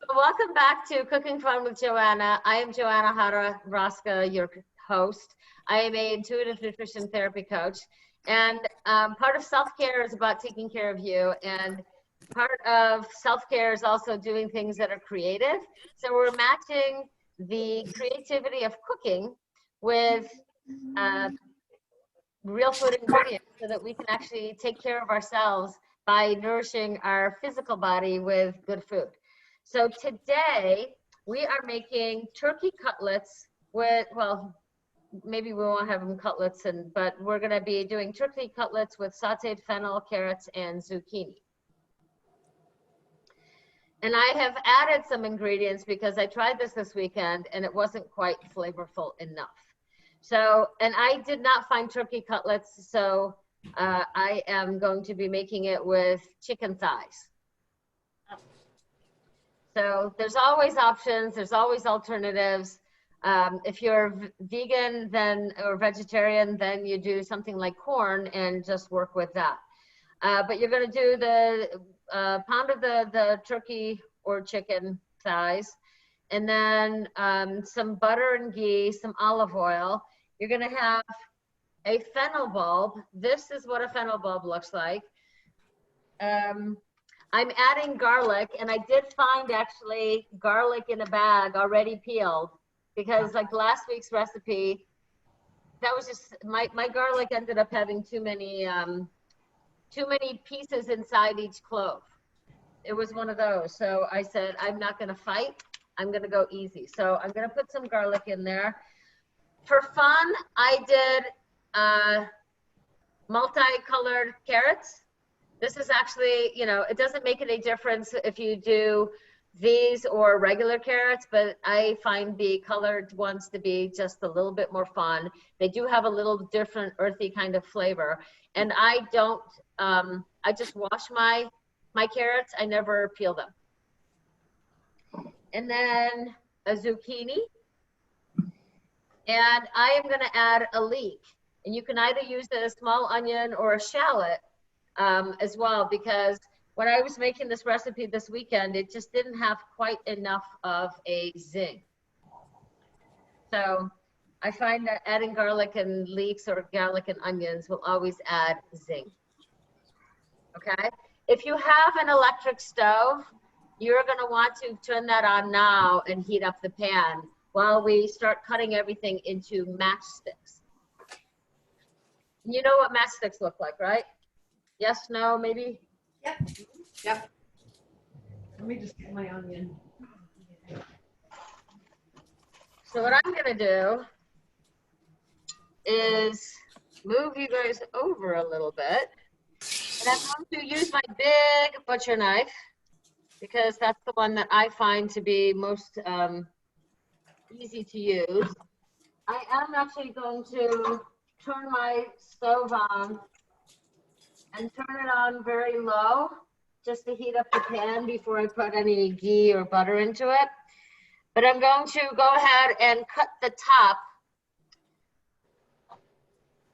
So welcome back to Cooking Fun with Joanna. I am Joanna Hara-Raska, your host. I am an intuitive nutrition therapy coach. And part of self-care is about taking care of you. And part of self-care is also doing things that are creative. So we're matching the creativity of cooking with real food ingredients so that we can actually take care of ourselves by nourishing our physical body with good food. So today we are making turkey cutlets with, well, maybe we won't have them cutlets, but we're going to be doing turkey cutlets with sauteed fennel, carrots, and zucchini. And I have added some ingredients because I tried this weekend and it wasn't quite flavorful enough. So, and I did not find turkey cutlets, so I am going to be making it with chicken thighs. So there's always options, there's always alternatives. If you're vegan then or vegetarian, then you do something like Quorn and just work with that. But you're going to do the pound of the turkey or chicken thighs, and then some butter and ghee, some olive oil. You're going to have a fennel bulb. This is what a fennel bulb looks like. I'm adding garlic, and I did find actually garlic in a bag already peeled, because like last week's recipe, that was just my garlic ended up having too many pieces inside each clove. It was one of those. So I said, I'm not going to fight. I'm going to go easy. So I'm going to put some garlic in there. For fun, I did multicolored carrots. This is actually, you know, it doesn't make any difference if you do these or regular carrots, but I find the colored ones to be just a little bit more fun. They do have a little different earthy kind of flavor. And I don't, I just wash my carrots. I never peel them. And then a zucchini. And I am going to add a leek. And you can either use a small onion or a shallot as well, because when I was making this recipe this weekend, it just didn't have quite enough of a zing. So I find that adding garlic and leeks or garlic and onions will always add zing. Okay? If you have an electric stove, you're going to want to turn that on now and heat up the pan while we start cutting everything into matchsticks. You know what matchsticks look like, right? Yes, no, maybe? Yep. Yep. Let me just get my onion. So what I'm going to do is move you guys over a little bit. And I'm going to use my big butcher knife because that's the one that I find to be most easy to use. I am actually going to turn my stove on and turn it on very low just to heat up the pan before I put any ghee or butter into it. But I'm going to go ahead and cut the top.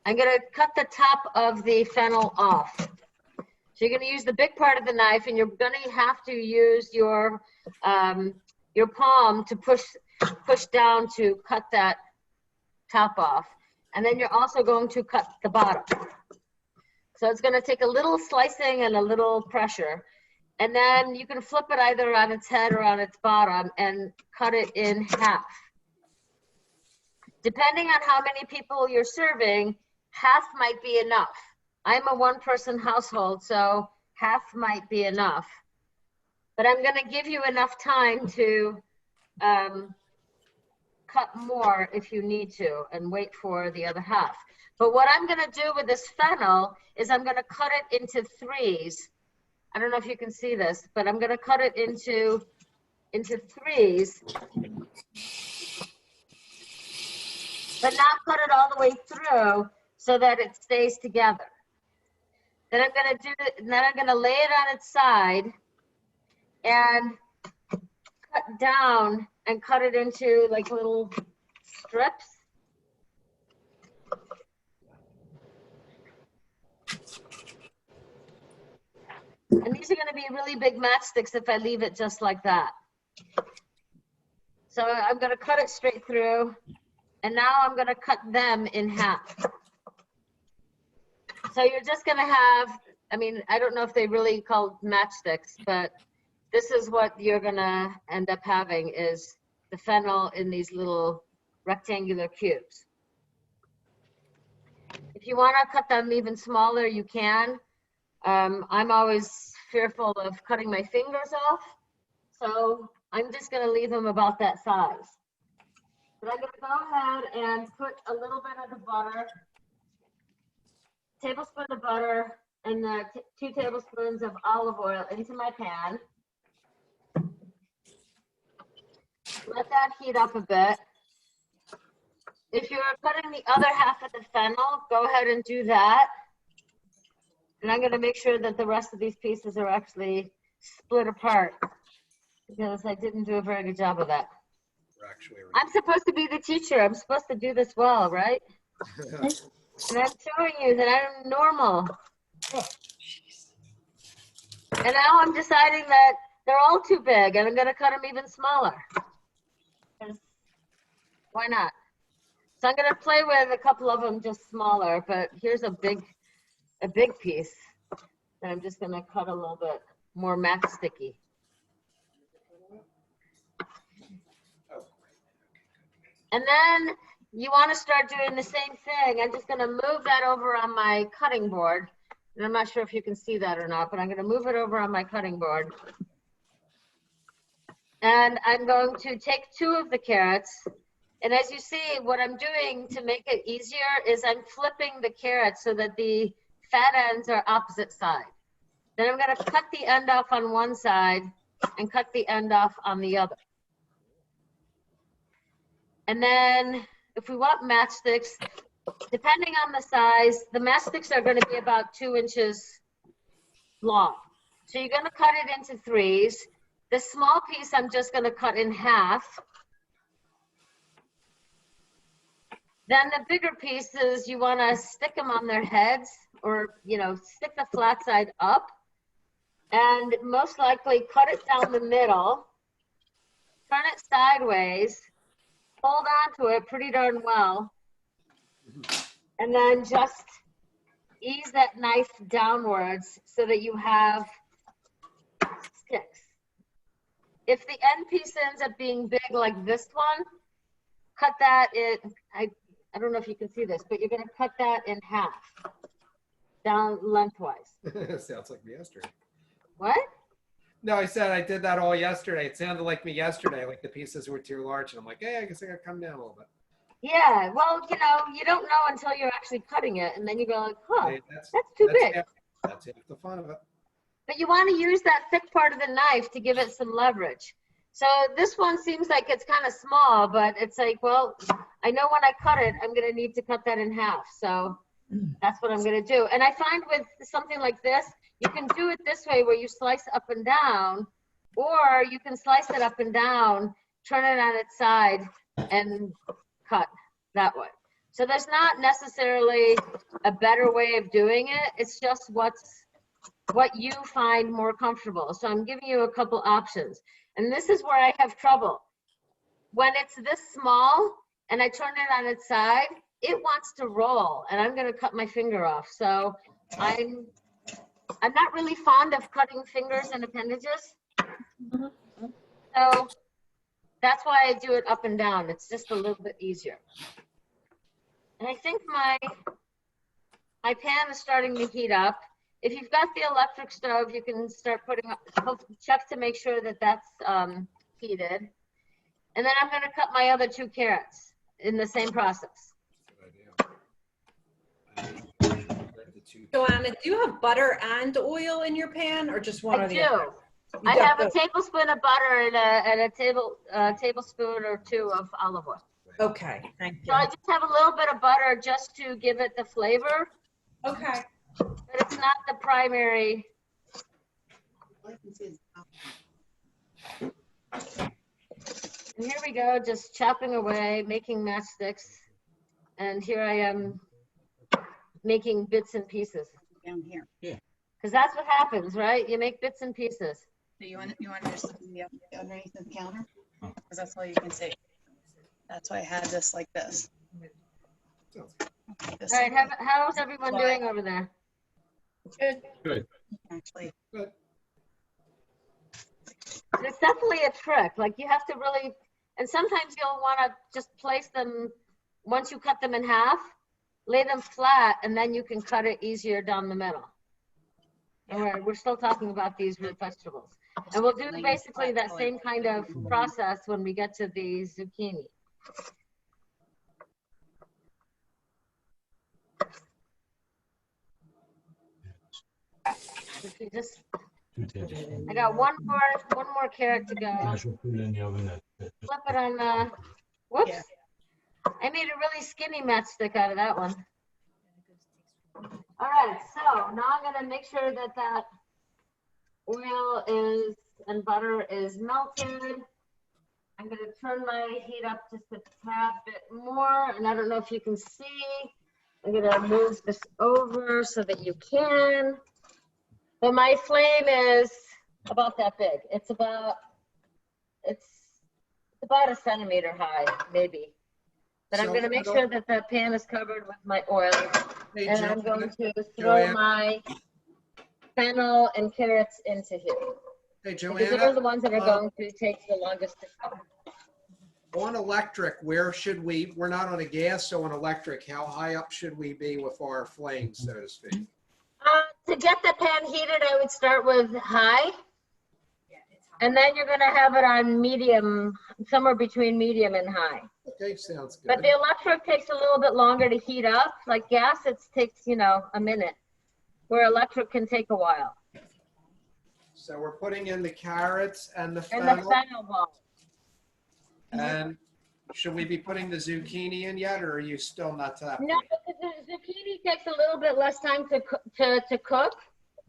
I'm going to cut the top of the fennel off. So you're going to use the big part of the knife, and you're going to have to use your palm to push down to cut that top off. And then you're also going to cut the bottom. So it's going to take a little slicing and a little pressure. And then you can flip it either on its head or on its bottom and cut it in half. Depending on how many people you're serving, half might be enough. I'm a one-person household, so half might be enough. But I'm going to give you enough time to cut more if you need to and wait for the other half. But what I'm going to do with this fennel is I'm going to cut it into threes. I don't know if you can see this, but I'm going to cut it into threes, but not cut it all the way through so that it stays together. Then I'm going to do it, and then I'm going to lay it on its side and cut down and cut it into like little strips. And these are going to be really big matchsticks if I leave it just like that. So I'm going to cut it straight through, and now I'm going to cut them in half. So you're just going to have, I mean, I don't know if they really call matchsticks, but this is what you're going to end up having is the fennel in these little rectangular cubes. If you want to cut them even smaller, you can. I'm always fearful of cutting my fingers off, so I'm just going to leave them about that size. But I'm going to go ahead and put a little bit of the butter, tablespoon of butter, and 2 tablespoons of olive oil into my pan. Let that heat up a bit. If you're cutting the other half of the fennel, go ahead and do that. And I'm going to make sure that the rest of these pieces are actually split apart because I didn't do a very good job of that. I'm supposed to be the teacher. I'm supposed to do this well, right? And I'm showing you that I'm normal. And now I'm deciding that they're all too big and I'm going to cut them even smaller. Why not? So I'm going to play with a couple of them just smaller, but here's a big piece that I'm just going to cut a little bit more matchsticky. And then you want to start doing the same thing. I'm just going to move that over on my cutting board. And I'm not sure if you can see that or not, but I'm going to move it over on my cutting board. And I'm going to take 2 of the carrots. And as you see, what I'm doing to make it easier is I'm flipping the carrots so that the fat ends are opposite side. Then I'm going to cut the end off on one side and cut the end off on the other. And then if we want matchsticks, depending on the size, the matchsticks are going to be about 2 inches long. So you're going to cut it into 3s. The small piece I'm just going to cut in half. Then the bigger pieces, you want to stick them on their heads or, you know, stick the flat side up and most likely cut it down the middle, turn it sideways, hold on to it pretty darn well, and then just ease that knife downwards so that you have sticks. If the end piece ends up being big like this one, cut that in, I don't know if you can see this, but you're going to cut that in half, down lengthwise. Sounds like me yesterday. What? No, I said I did that all yesterday. It sounded like me yesterday, like the pieces were too large. And I'm like, hey, I guess I got to come down a little bit. Yeah, well, you know, you don't know until you're actually cutting it, and then you go like, huh, Hey, that's too big. That's half the fun of it. But you want to use that thick part of the knife to give it some leverage. So this one seems like it's kind of small, but it's like, well, I know when I cut it, I'm going to need to cut that in half. So that's what I'm going to do. And I find with something like this, you can do it this way where you slice up and down, or you can slice it up and down, turn it on its side, and cut that way. So there's not necessarily a better way of doing it. It's just what you find more comfortable. So I'm giving you a couple options. And this is where I have trouble. When it's this small and I turn it on its side, it wants to roll and I'm going to cut my finger off. So I'm not really fond of cutting fingers and appendages. So that's why I do it up and down. It's just a little bit easier. And I think my pan is starting to heat up. If you've got the electric stove, you can start putting up, check to make sure that that's heated. And then I'm going to cut my other 2 carrots in the same process. Joanna, do you have butter and oil in your pan, or just one or the other? I have a tablespoon of butter and a tablespoon or 2 of olive oil. Okay, thank you. So I just have a little bit of butter just to give it the flavor. Okay. But it's not the primary. And here we go, just chopping away, making matchsticks. And here I am making bits and pieces. Down here. Yeah. Because that's what happens, right? You make bits and pieces. Do you want to just be up underneath the counter? Because that's all you can see. That's why I had this like this. Sounds This All right, how's everyone doing over there? good. Good. Actually, good. It's definitely a trick. Like you have to really, and sometimes you'll want to just place them, once you cut them in half, lay them flat, and then you can cut it easier down the middle. And we're still talking about these root vegetables. And we'll do basically that same kind of process when we get to the zucchini. If you just, I got one more carrot to go. Flip it on the, whoops. Yeah. I made a really skinny matchstick out of that one. All right, so now I'm gonna make sure that that oil is, and butter is melted. I'm gonna turn my heat up just a tad bit more, and I don't know if you can see. I'm gonna move this over so that you can. But my flame is about that big. It's about a centimeter high, maybe. But I'm So, gonna make sure that the pan is covered with my oil. Hey, And I'm going Joanna. to throw Joanna. my fennel and carrots into here. Hey, Because they're Joanna, the ones that are going to take the longest to cook. on electric, where should we're not on a gas, so on electric, how high up should we be with our flames, so to speak? To get the pan heated, I would start with high. And then you're gonna have it on medium, somewhere between medium and high. Okay, sounds But good. the electric takes a little bit longer to heat up. Like gas, it takes, a minute. Where electric can take a while. So we're putting in the carrots and the And the fennel. fennel ball. And should we be putting the zucchini in yet, or are you still not to that No, point? because the zucchini takes a little bit less time to cook.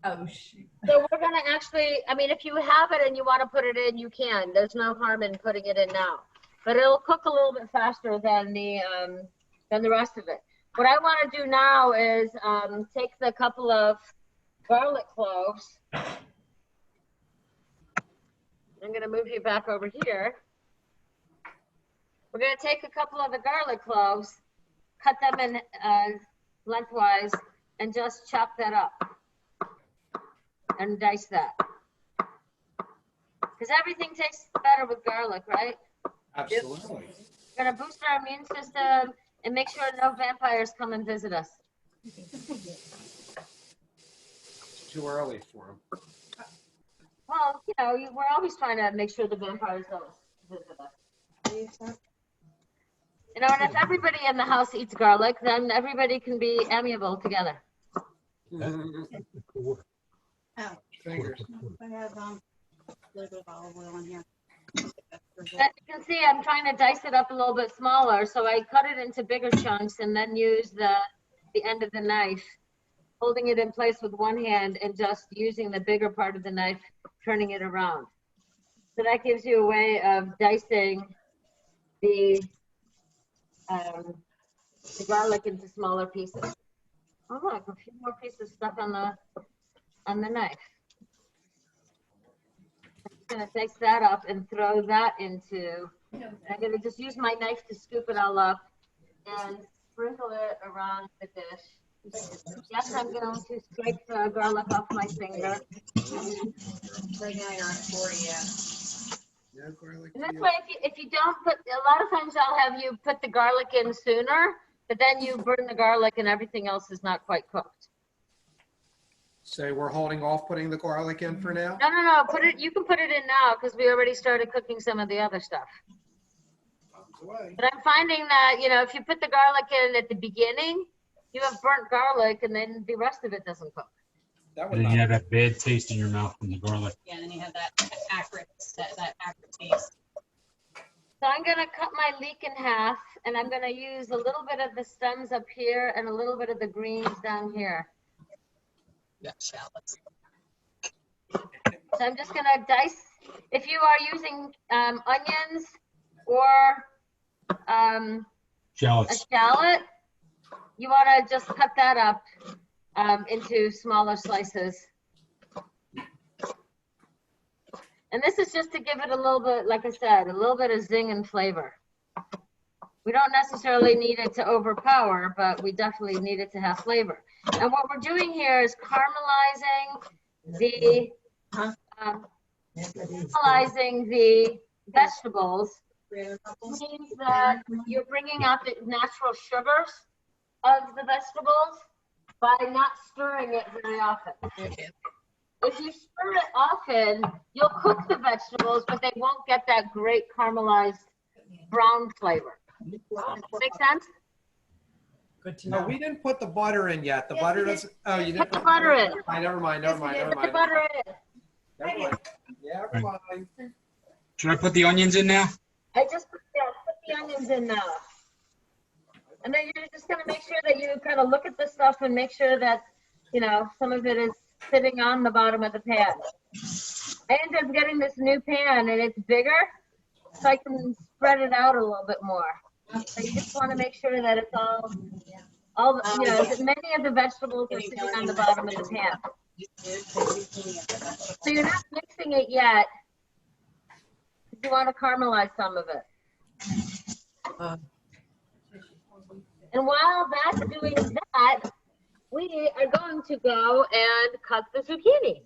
Oh, shoot. So we're gonna actually, I mean, if you have it and you want to put it in, you can. There's no harm in putting it in now. But it'll cook a little bit faster than the rest of it. What I want to do now is take the couple of garlic cloves. I'm gonna move you back over here. We're gonna take a couple of the garlic cloves, cut them in lengthwise, and just chop that up and dice that. Because everything tastes better with garlic, right? Absolutely. We're gonna boost our immune system and make sure no vampires come and visit us. It's too early for them. Well, we're always trying to make sure the vampires don't visit us. And if everybody in the house eats garlic, then everybody can be amiable together. oh, Fingers. I have a little bit of olive oil in here. As you can see, I'm trying to dice it up a little bit smaller, so I cut it into bigger chunks and then use the end of the knife, holding it in place with one hand and just using the bigger part of the knife, turning it around. So that gives you a way of dicing the garlic into smaller pieces. Oh look, a few more pieces stuck on the knife. I'm gonna dice that up and throw that into, I'm gonna just use my knife to scoop it all up and sprinkle it around the dish. Yes, I'm going to scrape the garlic off my finger. Right now you're on 40, yeah. No garlic. And this for way, if you don't put, a lot of times I'll have you put the garlic in sooner, but then you burn the garlic and everything else is not quite cooked. So we're holding off putting the garlic in for now? No, you can put it in now because we already started cooking some of the other stuff. Away. But I'm finding that, if you put the garlic in at the beginning, you have burnt garlic and then the rest of it doesn't cook. That would And then you not. have that bad taste in your mouth from the garlic. Yeah, and then you have that acrid taste. So I'm gonna cut my leek in half and I'm gonna use a little bit of the stems up here and a little bit of the greens down here. Yeah, shallots. So I'm just gonna dice, if you are using onions or a Shallots. shallot, you wanna just cut that up into smaller slices. And this is just to give it a little bit, like I said, a little bit of zing and flavor. We don't necessarily need it to overpower, but we definitely need it to have flavor. And what we're doing here is caramelizing the vegetables. Means that you're bringing out the natural sugars of the vegetables by not stirring it very often. If you stir it often, you'll cook the vegetables, but they won't get that great caramelized brown flavor. Make sense? Good to No, know. we didn't put the butter in yet. The Yes, butter we did. doesn't, oh, you Put didn't. the butter in. Never mind, never mind, never Put the mind. butter in. Never mind. Never mind. Should I put the onions in now? I just put the onions in now. And then you're just gonna make sure that you kind of look at the stuff and make sure that, you know, some of it is sitting on the bottom of the pan. I ended up getting this new pan and it's bigger, so I can spread it out a little bit more. So you just want to make sure that it's all you know, that many of the vegetables are sitting on the bottom of the pan. So you're not mixing it yet. You want to caramelize some of it. And while that's doing that, we are going to go and cut the zucchini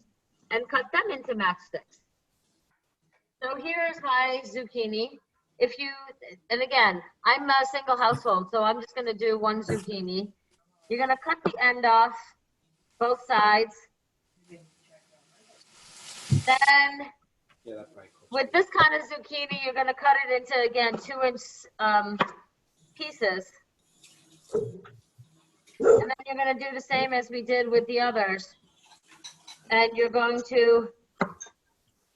and cut them into matchsticks. So here's my zucchini. If you, and again, I'm a single household, so I'm just going to do one zucchini. You're going to cut the end off, both sides. Then Yeah, that's right. with this kind of zucchini, you're going to cut it into, again, 2-inch pieces. And then you're going to do the same as we did with the others. And you're going to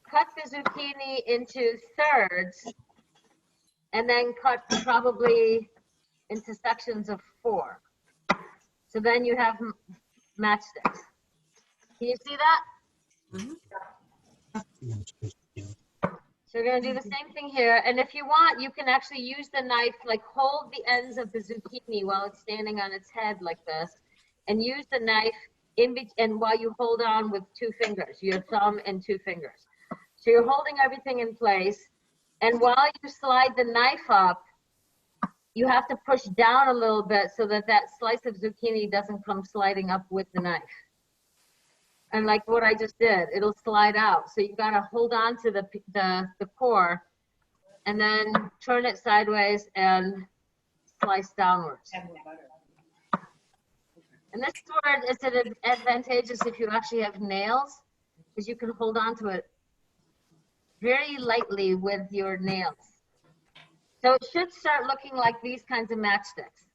cut the zucchini into thirds and then cut probably into sections of 4. So then you have matchsticks. Can you see that? So we're going to do the same thing here. And if you want, you can actually use the knife, like hold the ends of the zucchini while it's standing on its head like this, and use the knife and while you hold on with 2 fingers, your thumb and 2 fingers. So you're holding everything in place. And while you slide the knife up, you have to push down a little bit so that that slice of zucchini doesn't come sliding up with the knife. And like what I just did, it'll slide out. So you got to hold on to the core and then turn it sideways and slice downwards. And this is where it's advantageous if you actually have nails, because you can hold on to it very lightly with your nails. So it should start looking like these kinds of matchsticks.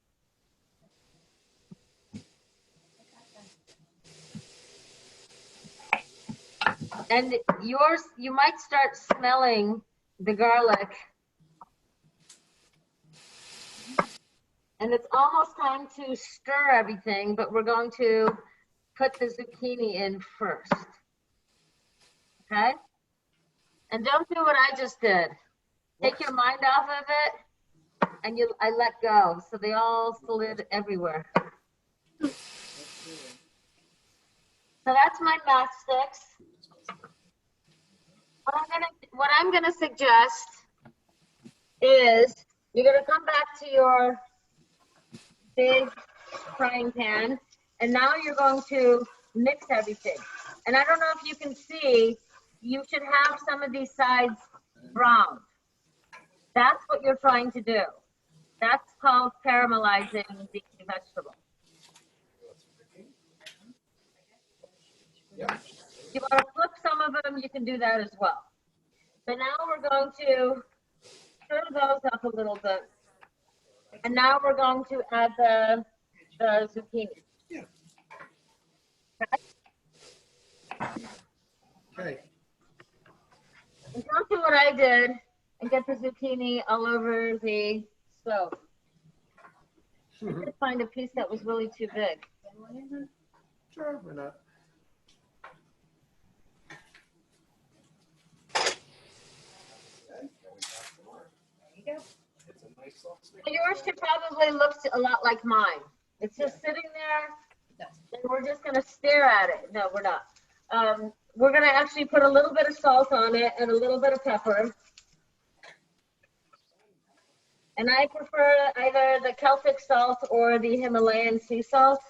And yours, you might start smelling the garlic. And it's almost time to stir everything, but we're going to put the zucchini in first. Okay? And don't do what I just did. Take your mind off of it, and I let go. So they all slid everywhere. So that's my matchsticks. What I'm gonna suggest is you're gonna come back to your big frying pan, and now you're going to mix everything. And I don't know if you can see, you should have some of these sides brown. That's what you're trying to do. That's called caramelizing the vegetable. Yeah. If you want to flip some of them, you can do that as well. So now we're going to stir those up a little bit. And now we're going to add the zucchini. Yeah. Okay. And don't do what I did and get the zucchini all over the stove. I did find a piece that was really too big. Sure, why not? Yours should probably look a lot like mine. It's just sitting there, and we're just going to stare at it. No, we're not. we're gonna actually put a little bit of salt on it and a little bit of pepper. And I prefer either the Celtic salt or the Himalayan sea salt.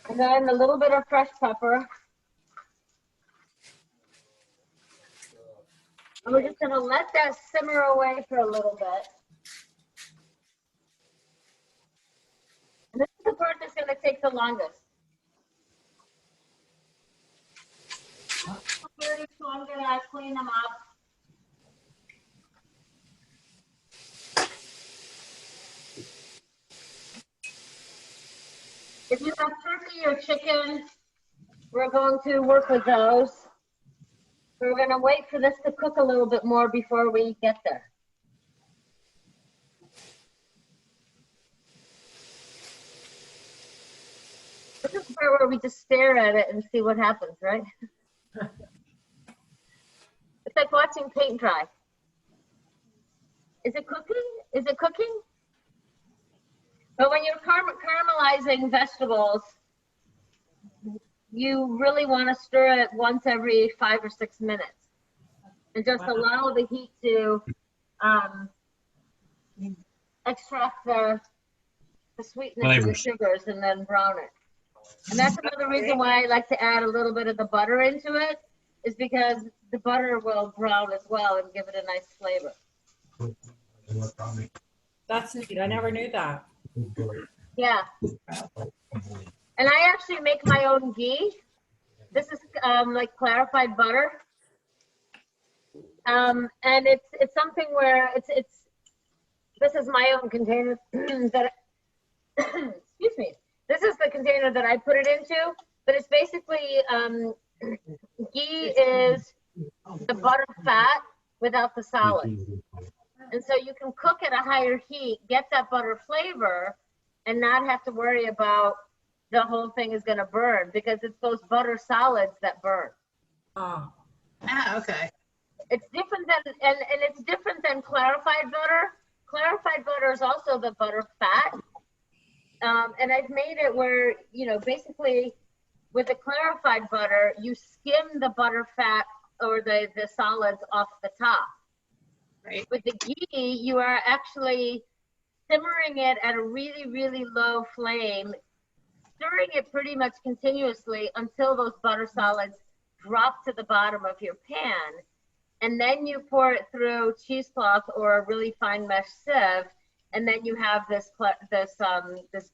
And then a little bit of fresh pepper. And we're just gonna let that simmer away for a little bit. And this is the part that's gonna take the longest. Dirty, so I'm gonna clean them up. If you have turkey or chicken, we're going to work with those. We're going to wait for this to cook a little bit more before we get there. This is the part where we just stare at it and see what happens, right? It's like watching paint dry. Is it cooking? Is it cooking? But when you're caramelizing vegetables, you really want to stir it once every 5 or 6 minutes. And just allow the heat to extract the sweetness and the sugars and then brown it. And that's another reason why I like to add a little bit of the butter into it, is because the butter will brown as well and give it a nice flavor. That's neat. I never knew that. Yeah. And I actually make my own ghee. This is like clarified butter. And it's something where this is my own container that, excuse me, this is the container that I put it into, but it's basically, ghee is the butter fat without the solid. And so you can cook at a higher heat, get that butter flavor, and not have to worry about the whole thing is going to burn, because it's those butter solids that burn. Oh. Ah, okay. It's different than, and it's different than clarified butter. Clarified butter is also the butter fat. And I've made it where, you know, basically with the clarified butter, you skim the butter fat or the solids off the top. Right. With the ghee, you are actually simmering it at a really, really low flame, stirring it pretty much continuously until those butter solids drop to the bottom of your pan. And then you pour it through cheesecloth or a really fine mesh sieve, and then you have this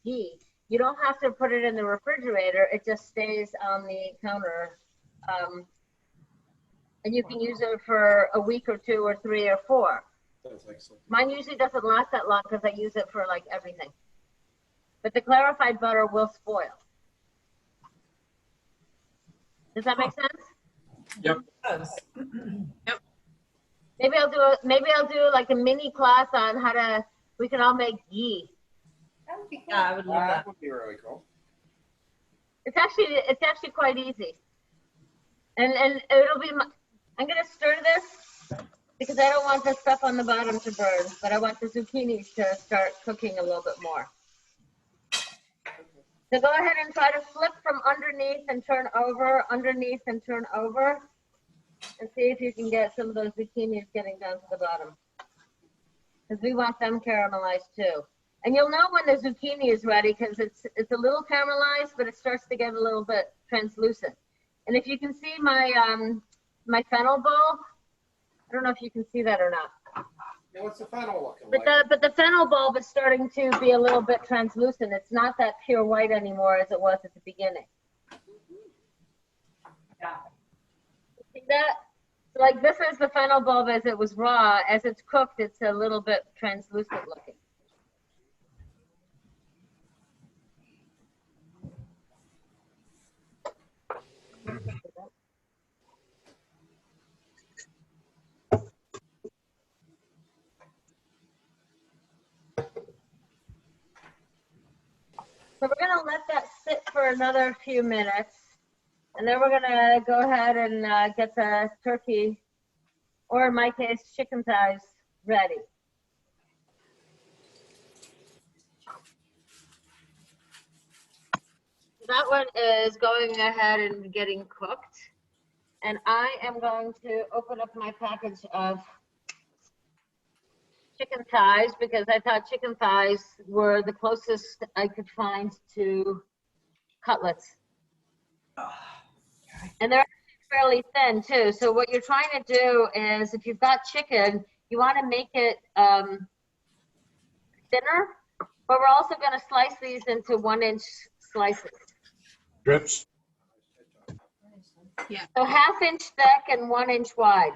ghee. You don't have to put it in the refrigerator; it just stays on the counter, and you can use it for a week or 2 or 3 or 4. Mine usually doesn't last that long because I use it for like everything. But the clarified butter will spoil. Does that make sense? Yep. Yep. Maybe I'll do like a mini class on how to. We can all make ghee. That would be cool. Yeah, I would love that. That would be really cool. It's actually quite easy. And it'll be. I'm gonna stir this because I don't want the stuff on the bottom to burn, but I want the zucchinis to start cooking a little bit more. So go ahead and try to flip from underneath and turn over, underneath and turn over, and see if you can get some of those zucchinis getting down to the bottom. Because we want them caramelized too. And you'll know when the zucchini is ready because it's a little caramelized, but it starts to get a little bit translucent. And if you can see my my fennel bowl, I don't know if you can see that or not. Yeah, what's the fennel looking like? But the fennel bulb is starting to be a little bit translucent. It's not that pure white anymore as it was at the beginning. Yeah. See that? So like this is the fennel bulb as it was raw. As it's cooked, it's a little bit translucent looking. So we're gonna let that sit for another few minutes, and then we're gonna go ahead and get the turkey, or in my case, chicken thighs, ready. that one is going ahead and getting cooked. And I am going to open up my package of chicken thighs because I thought chicken thighs were the closest I could find to cutlets. And they're fairly thin too. So what you're trying to do is if you've got chicken, you want to make it thinner, but we're also going to slice these into 1-inch slices. Strips. Yeah. So 1/2 inch thick and 1 inch wide.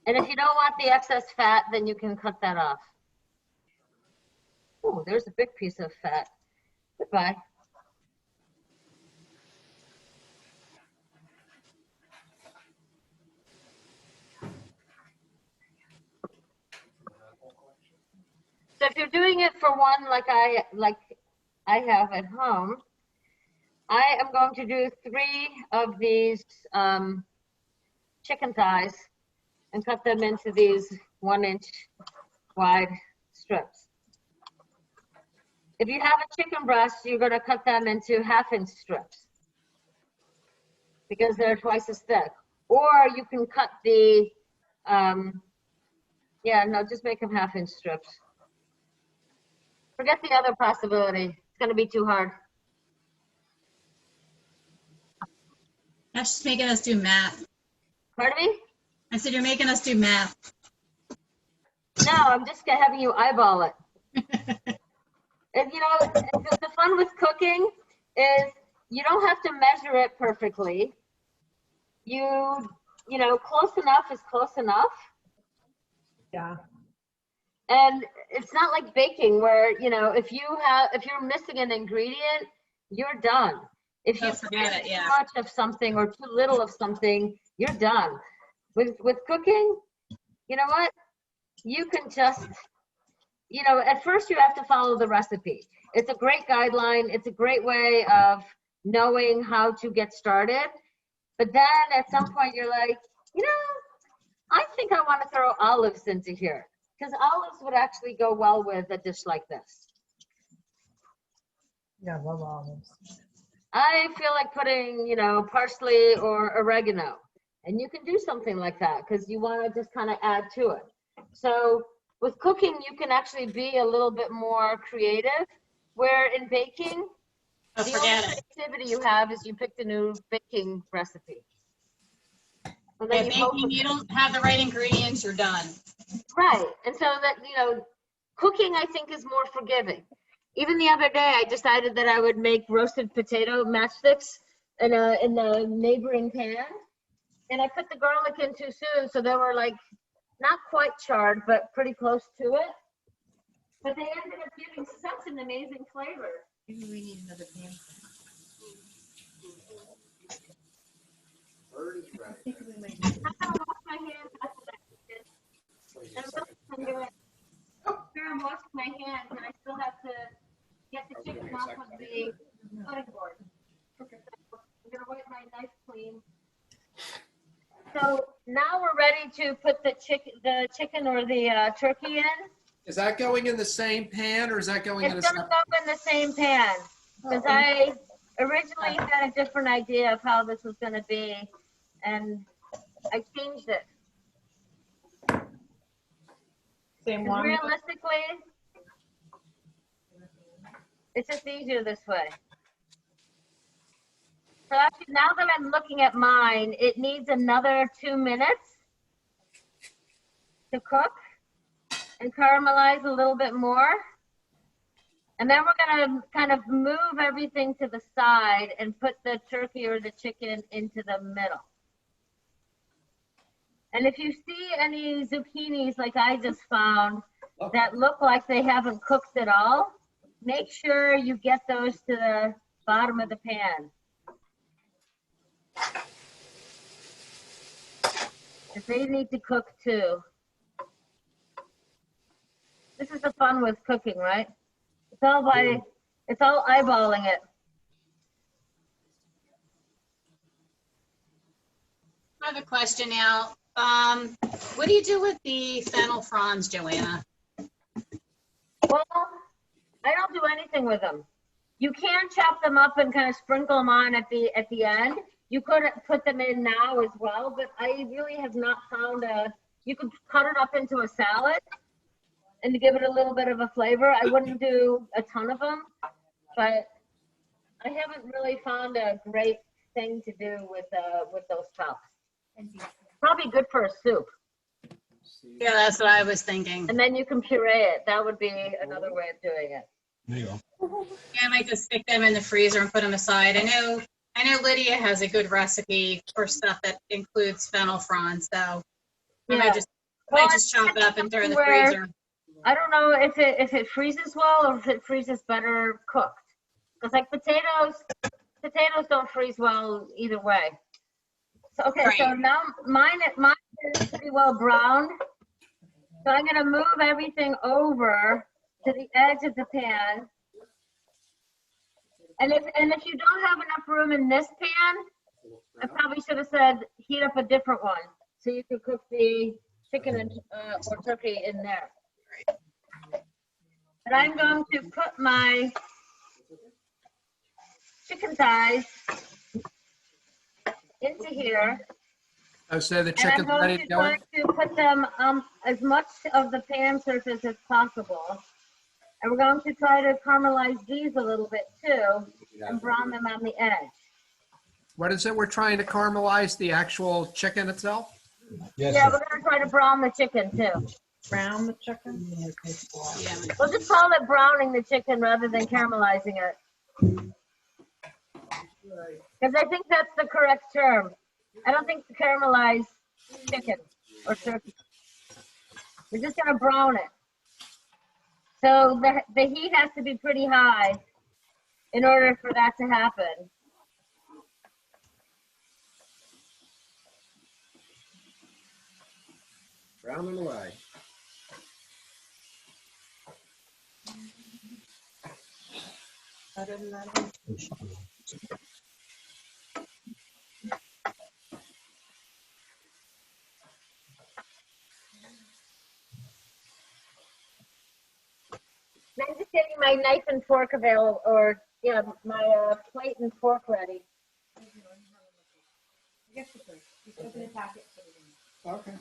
And if you don't want the excess fat, then you can cut that off. Oh, there's a big piece of fat. Goodbye. So if you're doing it for one like I have at home, I am going to do 3 of these chicken thighs and cut them into these 1-inch wide strips. If you have a chicken breast, you're going to cut them into 1/2-inch strips because they're twice as thick. Or you can cut the, yeah, no, just make them 1/2-inch strips. Forget the other possibility. It's going to be too hard. That's just making us do math. Pardon me? I said you're making us do math. No, I'm just having you eyeball it. And you know, the fun with cooking is you don't have to measure it perfectly. You know, close enough is close enough. Yeah. And it's not like baking where, you know, if you're missing an ingredient, you're done. If you put too much of something or too little of something, you're done. With cooking, you know what? You can just, you know, at first you have to follow the recipe. It's a great guideline. It's a great way of knowing how to get started. But then at some point you're like, you know, I think I want to throw olives into here because olives would actually go well with a dish like this. Yeah, I love olives. I feel like putting, you know, parsley or oregano, and you can do something like that because you want to just kind of add to it. So with cooking, you can actually be a little bit more creative, where in baking, the only creativity you have is you picked a new baking recipe. And then Baking, you don't have the right ingredients, you're done. Right, and so that, you know, cooking I think is more forgiving. Even the other day, I decided that I would make roasted potato matchsticks in a neighboring pan, and I put the garlic in too soon, so they were like not quite charred, but pretty close to it. But they ended up giving such an amazing flavor. Maybe we need another pan. I think we might need I'm gonna wash my hands after that. I'm washing my hands, and I still have to get the chicken off of the cutting board. Okay. So I'm gonna wipe my knife clean. So now we're ready to put the chicken or the turkey in. Is that going in the same pan or is that going in a It's gonna separate? go in the same pan because I originally had a different idea of how this was gonna be, and I changed it. Same one. Realistically, it's just easier this way. So actually, now that I'm looking at mine, it needs another 2 minutes to cook and caramelize a little bit more. And then we're gonna kind of move everything to the side and put the turkey or the chicken into the middle. And if you see any zucchinis like I just found that look like they haven't cooked at all, make sure you get those to the bottom of the pan. If they need to cook too. This is the fun with cooking, right? It's all eyeballing it. I have a question now. What do you do with the fennel fronds, Joanna? Well, I don't do anything with them. You can chop them up and kind of sprinkle them on at the end. You could put them in now as well, but I really have not found you could cut it up into a salad and to give it a little bit of a flavor. I wouldn't do a ton of them, but I haven't really found a great thing to do with those sprouts. Probably good for a soup. Yeah, that's what I was thinking. And then you can puree it. That would be another way of doing it. There you go. Yeah, I might just stick them in the freezer and put them aside. I know Lydia has a good recipe for stuff that includes fennel fronds, so I might just chop it up and throw it in the freezer. I don't know if it freezes well or if it freezes better cooked. Because like potatoes don't freeze well either way. So okay, Right. so now mine is pretty well browned. So I'm gonna move everything over to the edge of the pan. And if you don't have enough room in this pan, I probably should have said heat up a different one so you could cook the chicken and or turkey in there. But I'm going to put my chicken thighs into here. Oh, so the And I'm chicken's going ready to to go try in? to put them as much of the pan surface as possible. And we're going to try to caramelize these a little bit too and brown them on the edge. What is it we're trying to caramelize, the actual chicken itself? Yes, Yeah, sir. we're gonna try to brown the chicken too. Brown the chicken. Yeah. We'll just call it browning the chicken rather than caramelizing it. Because I think that's the correct term. I don't think to caramelize chicken or turkey. We're just gonna brown it. So the heat has to be pretty high in order for that to happen. Browning away. I'm just getting my knife and fork available, or yeah, my plate and fork ready. Okay.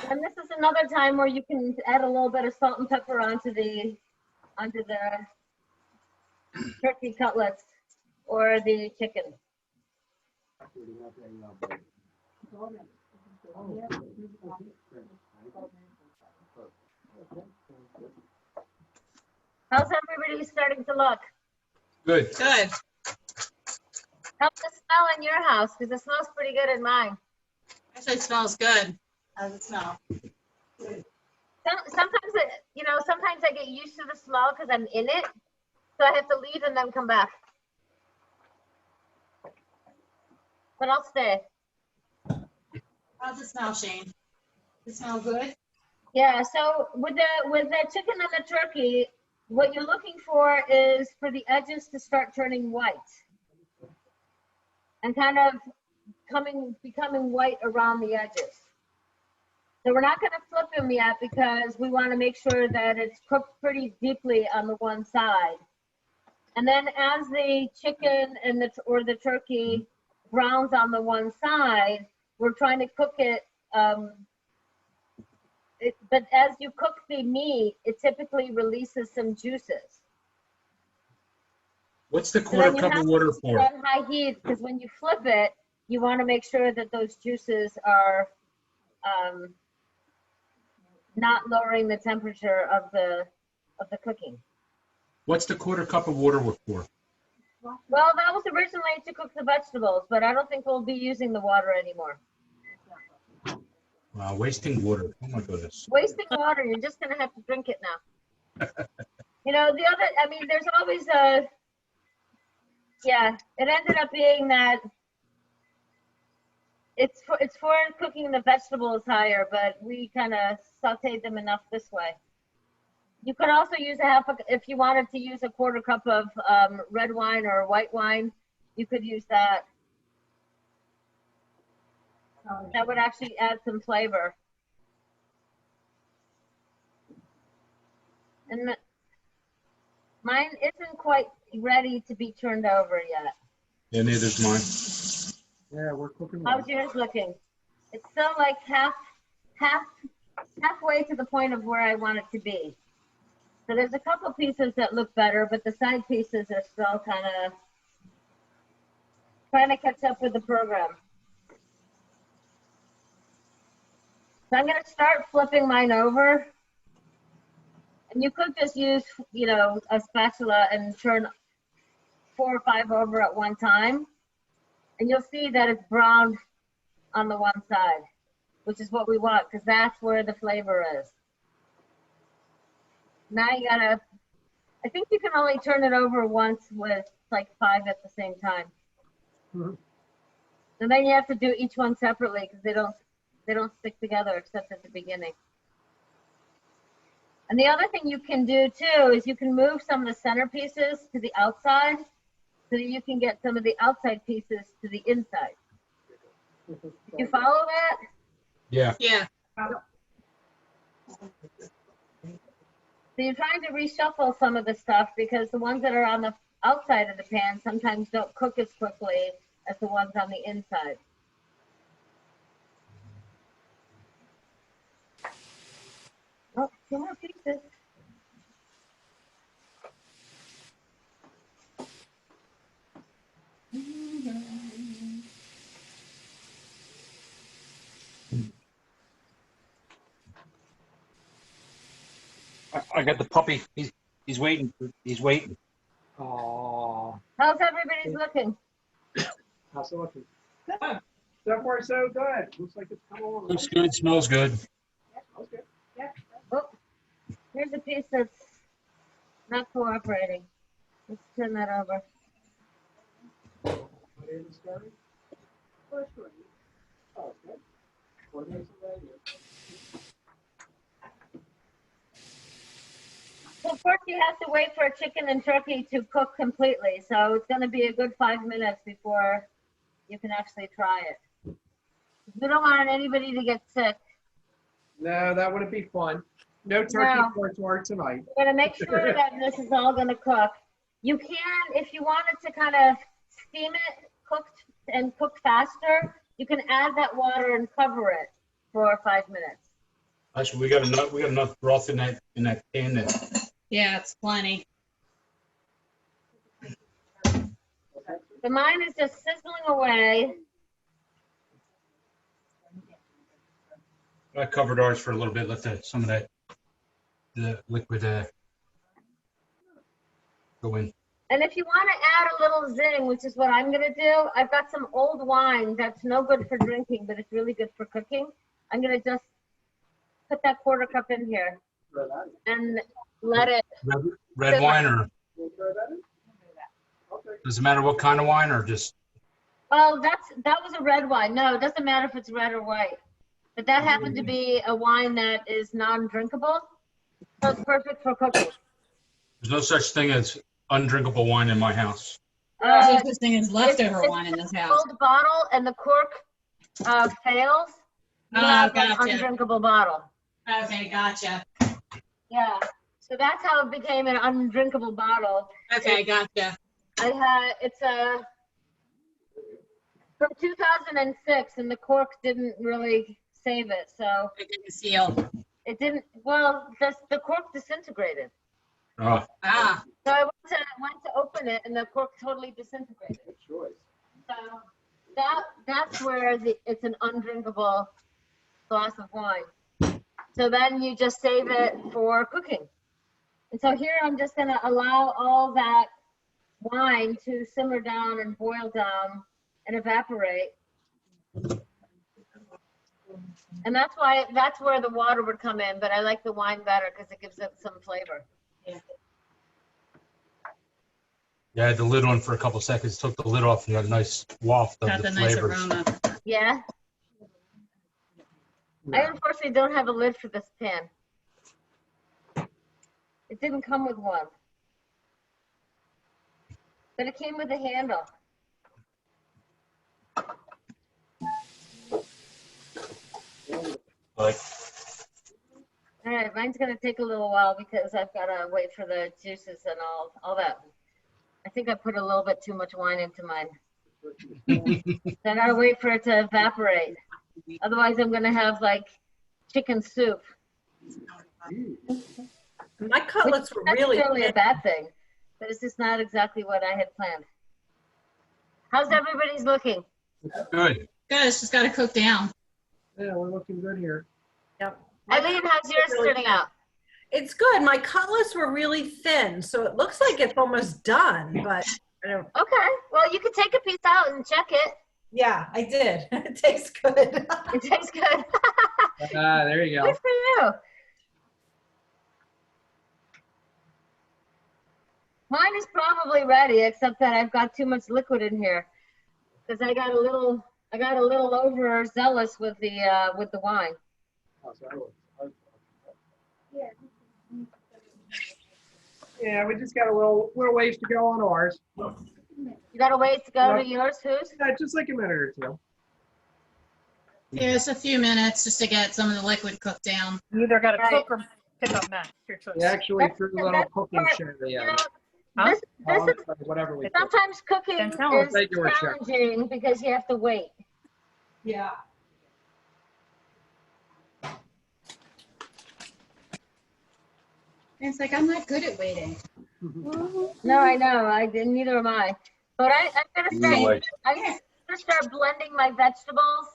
And this is another time where you can add a little bit of salt and pepper onto the turkey cutlets or the chicken. How's everybody starting to look? Good. Good. How's the smell in your house? Because it smells pretty good in mine. Actually, it smells good. How's it smell? Sometimes sometimes I get used to the smell because I'm in it, so I have to leave and then come back. But I'll stay. How's it smell, Shane? Does it smell good? Yeah. So with the chicken and the turkey, what you're looking for is for the edges to start turning white and kind of becoming white around the edges. So we're not going to flip them yet because we want to make sure that it's cooked pretty deeply on the one side. And then as the chicken and the turkey browns on the one side, we're trying to cook it. But as you cook the meat, it typically releases some juices. What's the So quarter then you cup have of to water keep it for? on high heat because when you flip it, you want to make sure that those juices are not lowering the temperature of the cooking. What's the quarter cup of water for? Well, that was originally to cook the vegetables, but I don't think we'll be using the water anymore. Wow, wasting water. Oh my goodness. Wasting water, you're just gonna have to drink it now. There's always it ended up being that it's for cooking the vegetables higher, but we kind of sauteed them enough this way. You could also use if you wanted to use a quarter cup of red wine or white wine, you could use that. That would actually add some flavor. And mine isn't quite ready to be turned over yet. Yeah, neither is mine. Yeah, we're cooking. How's yours looking? It's still like halfway to the point of where I want it to be. So there's a couple pieces that look better, but the side pieces are still kind of trying to catch up with the program. So I'm going to start flipping mine over. And you could just use, you know, a spatula and turn 4 or 5 over at one time. And you'll see that it's browned on the one side, which is what we want because that's where the flavor is. Now you gotta, I think you can only turn it over once with like 5 at the same time. Mhm. And then you have to do each one separately because they don't stick together except at the beginning. And the other thing you can do too is you can move some of the center pieces to the outside so that you can get some of the outside pieces to the inside. You follow that? Yeah. Yeah. So you're trying to reshuffle some of the stuff because the ones that are on the outside of the pan sometimes don't cook as quickly as the ones on the inside. Oh, 2 more pieces. I got the puppy. He's waiting. He's waiting. Oh, How's everybody's looking? how's it looking? Good. So far, so good. Looks like it's coming along. Looks good. Smells good. Okay. Oh, here's a piece that's not cooperating. Let's turn that over. What is it starting? First one. Oh, okay. What is it right here? So first you have to wait for a chicken and turkey to cook completely. So it's going to be a good 5 minutes before you can actually try it. We don't want anybody to get sick. No, that wouldn't be fun. No turkey No. for tonight. We're going to make sure that this is all going to cook. You can, if you wanted to kind of steam it, cook faster, you can add that water and cover it for 5 minutes. Actually, we got enough broth in that pan there. Yeah, it's plenty. So mine is just sizzling away. I covered ours for a little bit. Let some of the liquid go in. And if you want to add a little zing, which is what I'm going to do, I've got some old wine that's no good for drinking, but it's really good for cooking. I'm going to just put that 1/4 cup in here and let it. Red wine, or Okay. does it matter what kind of wine, or just? Oh, that was a red wine. No, it doesn't matter if it's red or white. But that happened to be a wine that is non-drinkable, so it's perfect for cooking. There's no such thing as undrinkable wine in my house. There's this thing is leftover it's wine in this house. Old bottle and the cork fails. You Oh, have an gotcha. undrinkable bottle. Okay, gotcha. Yeah. So that's how it became an undrinkable bottle. Okay, gotcha. It's from 2006, and the cork didn't really save it, so It didn't seal. it didn't. Well, the cork disintegrated. Oh, Ah, So I went to open it, and the cork totally disintegrated. Good choice. So that's where it's an undrinkable glass of wine. So then you just save it for cooking. And so here I'm just going to allow all that wine to simmer down and boil down and evaporate. And that's where the water would come in, but I like the wine better because it gives it some flavor. yeah, I had the lid on for a couple seconds, took the lid off, and got a nice waft of got the the nice flavors. aroma. Yeah? I unfortunately don't have a lid for this pan. It didn't come with one. But it came with a handle. But All right, mine's gonna take a little while because I've gotta wait for the juices and all that. I think I put a little bit too much wine into mine. So I gotta wait for it to evaporate. Otherwise, I'm gonna have like chicken soup. My cutlets were That's really really a thin. bad thing, but it's just not exactly what I had planned. How's everybody's looking? good. Good, it's just gotta cook down. Yeah, we're looking good here. Yep. Eileen, how's yours Really turning thin. out? It's good. My cutlets were really thin, so it looks like it's almost done, but I don't. Okay, well, you can take a piece out and check it. Yeah, I did. It tastes good. It tastes good. There you go. Good for you. Mine is probably ready, except that I've got too much liquid in here because I got a little overzealous with the wine. Yeah, we just got a little ways to go on ours. You got a ways to go to yours, who's? Yeah, just like a minute or two. Yeah, it's a few minutes just to get some of the liquid cooked down. You either got to Right. cook or pick up match. Your choice. We actually threw a little That's cooking part- show at the You end. know, Huh? this is Whatever we did. sometimes cooking Then tell us. is Thank you, Rochelle. challenging because you have to wait. Yeah. And it's like, I'm not good at waiting. No, I know. Neither am I. But I'm gonna No start. way. I'm gonna start blending my vegetables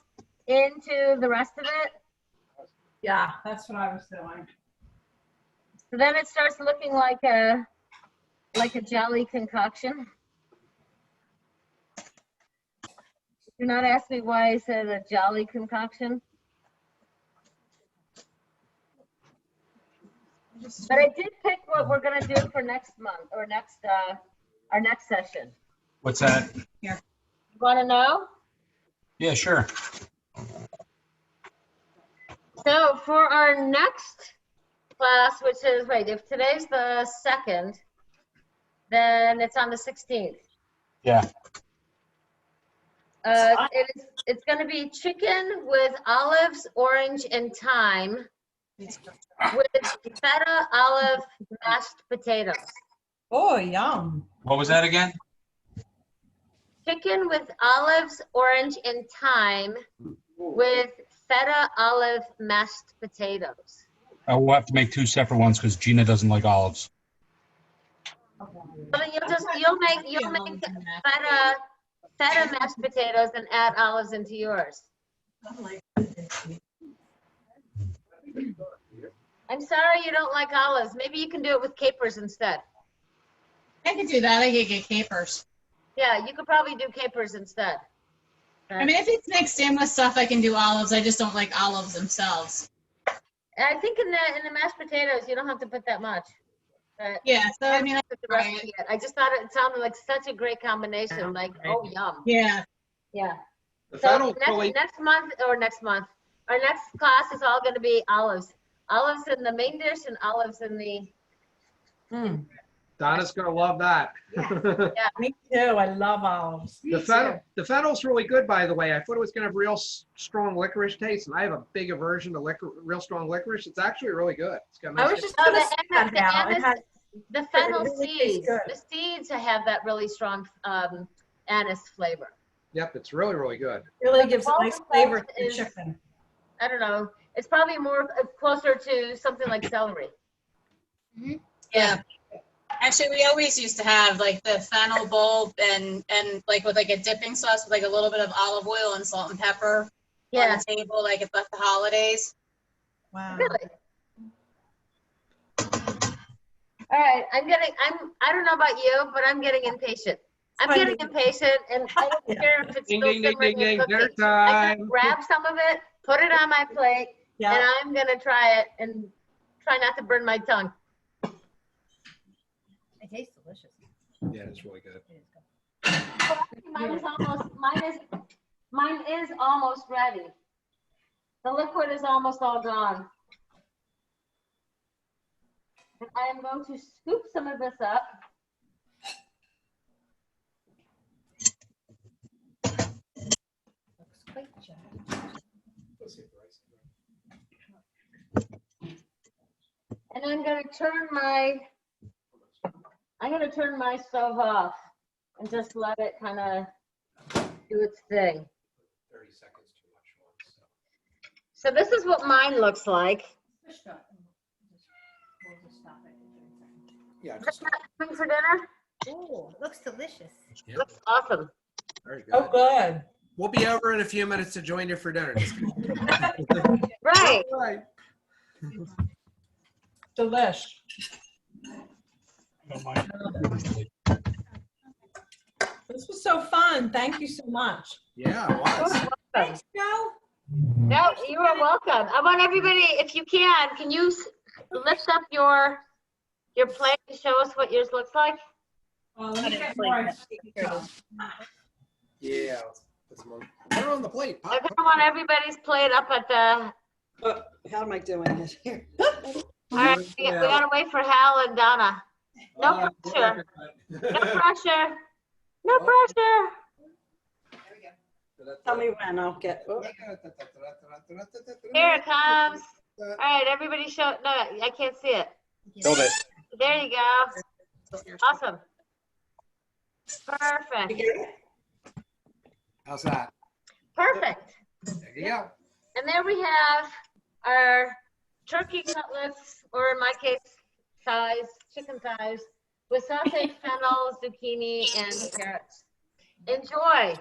into the rest of it. Yeah, that's what I was doing. So then it starts looking like a jelly concoction. Do not ask me why I said a jolly concoction. But I did pick what we're gonna do for next month or our next session. What's that? You wanna know? Yeah, sure. So for our next class, which is, wait, if today's the 2nd, then it's on the 16th. Yeah. It's gonna be chicken with olives, orange, and thyme with feta olive mashed potatoes. Oh, yum. What was that again? Chicken with olives, orange, and thyme with feta olive mashed potatoes. I will have to make 2 separate ones because Gina doesn't like olives. So you'll make feta mashed potatoes and add olives into yours. I'm sorry you don't like olives. Maybe you can do it with capers instead. I could do that. I could get capers. Yeah, you could probably do capers instead. I mean, if it's mixed in with stuff, I can do olives. I just don't like olives themselves. I think in the mashed potatoes, you don't have to put that much. But Yeah, so I mean, put the rest of it. I just thought it sounded like such a great combination. Like, oh, yum. yeah. Yeah. The So fennel really, next month, our next class is all going to be olives. Olives in the main dish and olives in the. Donna's gonna love that. Me too. I love olives. The fennel's really good, by the way. I thought it was gonna have real strong licorice taste, and I have a big aversion to real strong licorice. It's actually really good. It's got I nice. was just Oh, gonna the say that now. It has, The fennel really tastes seeds, good. the seeds have that really strong anise flavor. Yep, it's really, really good. really gives a nice flavor to the Is- chicken. I don't know. It's probably more closer to something like celery. Yeah. Actually, we always used to have like the fennel bulb and like with like a dipping sauce with like a little bit of olive oil and salt and pepper Yeah, on the table, like at the holidays. Wow. really. All right, I don't know about you, but I'm getting impatient. I'm Fine. getting impatient, and I don't care if it's Ding, still ding, ding, simmering ding, and ding, dinner cooking. I time. can grab some of it, put it on my plate, and Yeah. I'm gonna try it and try not to burn my tongue. It tastes delicious. Yeah, it's really good. It is good. Mine is almost ready. The liquid is almost all gone. And I am going to scoop some of this up. Looks quite jagged. And I'm gonna turn my stove off and just let it kind of do its thing. 30 seconds too much once. So this is what mine looks like. Push stop. We'll just stop it in 30 seconds. Yeah, Is just that something for dinner? Ooh, it looks delicious. yeah, Looks awesome. very good. Oh, good. We'll be over in a few minutes to join you for dinner. Just kidding. Right. All right. Delish. Don't mind. This was so fun. Thank you so much. Yeah, it was. Thanks, Joe. No, you are welcome. I want everybody, if you can you lift up your plate to show us what yours looks like? Let me get more. Yeah. Put some on. Put it on the plate. I kind of want everybody's plate up at the. How am I doing it here? All right, we gotta wait for Hal and Donna. No pressure. No pressure. No pressure. Tell me when I'll get. Oh, Here it comes. All right, everybody show. No, I can't see it. Hold it. There you go. Awesome. Perfect. How's that? Perfect. There you go. And there we have our turkey cutlets, or in my case, chicken thighs, with sauteed fennel, zucchini, and carrots. Enjoy.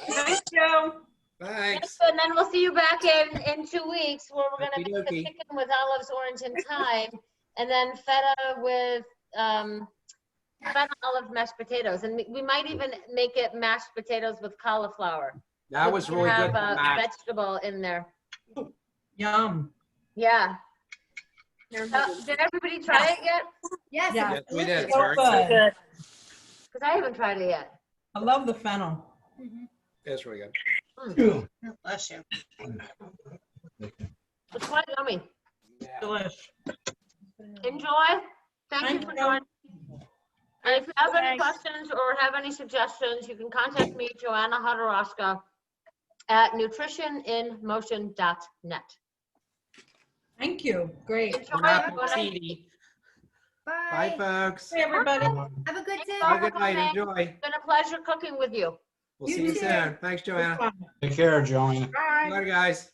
Thanks, Joe. Thanks. And then we'll see you back in 2 weeks, where we're gonna make the Okey-dokey. chicken with olives, orange, and thyme, and then feta with feta olive mashed potatoes, and we might even make it mashed potatoes with cauliflower. That was really have good. a Mac. vegetable in there. Yum. Yeah. Did everybody try it yet? Yes. Yeah. Yes, we did. It's So very good. Because I haven't tried it yet. I love the fennel. It's really good. Oh, bless you. It's quite yummy. Yeah. Delish. Enjoy. Thank you Thank for you. joining. And if you have any questions or have any suggestions, you can contact me, Joanna Hodorowska, at nutritioninmotion.net. Thank you. Great. Enjoy. Bon appetit. Bye, Bye. folks. Hey, everybody. Have a good day. Have a good night. Enjoy. It's been a pleasure cooking with you. We'll You see you too. soon. Thanks, Joanna. Take care, Joanna. Bye, guys.